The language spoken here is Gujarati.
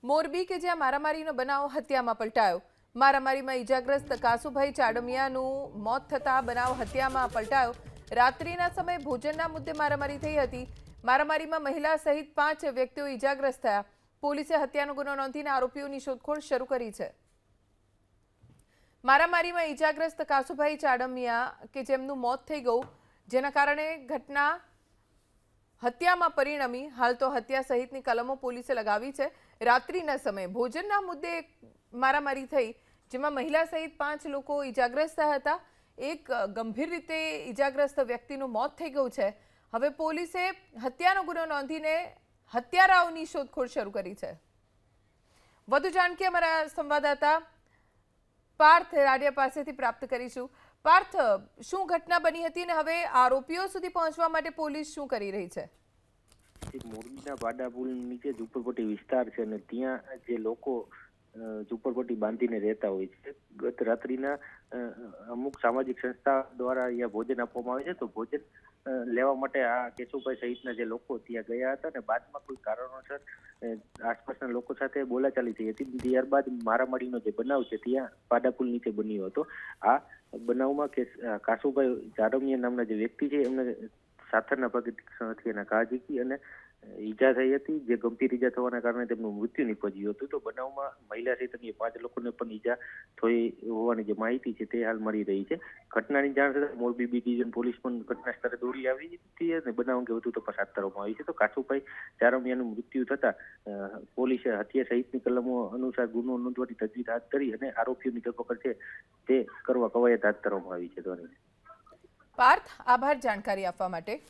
મોરબી કે જ્યાં મારામારીનો બનાવ હત્યામાં પલટાયો। મારામારીમાં ઈજાગ્રસ્ત કાસુભાઈ ચાડમિયાનું મોત થતા બનાવ હત્યામાં પલટાયો। રાત્રિના સમયે ભોજનના મુદ્દે મારામારી થઈ હતી। મારામારીમાં મહિલા સહિત 5 વ્યક્તિઓ ઈજાગ્રસ્ત થયા। પોલીસે હત્યાનો ગુનો નોંધીને આરોપીઓની શોધખોળ શરૂ કરી છે। મારામારીમાં ઈજાગ્રસ્ત કાસુભાઈ ચાડમિયા કે જેમનું મોત થઈ ગયું, જેના કારણે ઘટના હત્યામાં પરિણમી। હાલ તો હત્યા સહિતની કલમો પોલીસે લગાવી છે। રાત્રિના સમયે ભોજનના મુદ્દે મારામારી થઈ, જેમાં મહિલા સહિત 5 લોકો ઈજાગ્રસ્ત થયા હતા। એક ગંભીર રીતે ઈજાગ્રસ્ત વ્યક્તિનું મોત થઈ ગયું છે। હવે પોલીસે હત્યાનો ગુનો નોંધીને હત્યારાઓની શોધખોળ શરૂ કરી છે। વધુ જાણકારી અમારા સંવાદદાતા પાર્થ રાડિયા પાસેથી પ્રાપ્ત કરીશું। પાર્થ, શું ઘટના બની હતી અને હવે આરોપીઓ સુધી પહોંચવા માટે પોલીસ શું કરી રહી છે? મોરબીના પાડા પુલ નીચે ઝુંપડપટ્ટી વિસ્તાર છે અને ત્યાં જે લોકો ઝુંપડપટ્ટી બાંધીને રહેતા હોય છે, ગત રાત્રિના અમુક સામાજિક સંસ્થા દ્વારા અહીંયા ભોજન આપવામાં આવે છે, તો ભોજન લેવા માટે આ કેશુભાઈ સહિતના જે લોકો ત્યાં ગયા હતા અને બાદમાં કોઈ કારણોસર આસપાસના લોકો સાથે બોલાચાલી થઈ હતી। ત્યારબાદ મારામારીનો જે બનાવ છે ત્યાં પાડાપુલ નીચે બન્યો હતો। આ બનાવમાં કાસુભાઈ ચાડમિયા નામના જે વ્યક્તિ છે એમને સાથળના પગે તીક્ષ્ણ એના ઘા ઝીકી અને ઈજા થઈ હતી, જે ગંભીર ઈજા થવાના કારણે તેમનું મૃત્યુ નીપજ્યું હતું। તો બનાવમાં મહિલા સહિત 5 લોકોને પણ ઈજા થઈ હોવાની જે માહિતી છે તે હાલ મળી રહી છે। ઘટનાની જાણ થતાં મોરબી બી ડિવિઝન પોલીસ પણ ઘટના સ્થળે દોડી આવી હતી અને બનાવ અંગે વધુ તપાસ હાથ ધરવામાં આવી છે। તો કાસુભાઈ ચાડમિયાનું મૃત્યુ થતાં પોલીસે હત્યા સહિતની કલમો અનુસાર ગુનો નોંધવાની તજવીજ હાથ ધરી અને આરોપીઓની ધરપકડ છે તે કરવા કવાયત હાથ ધરવામાં આવી છે। પાર્થ, આભાર જાણકારી આપવા માટે।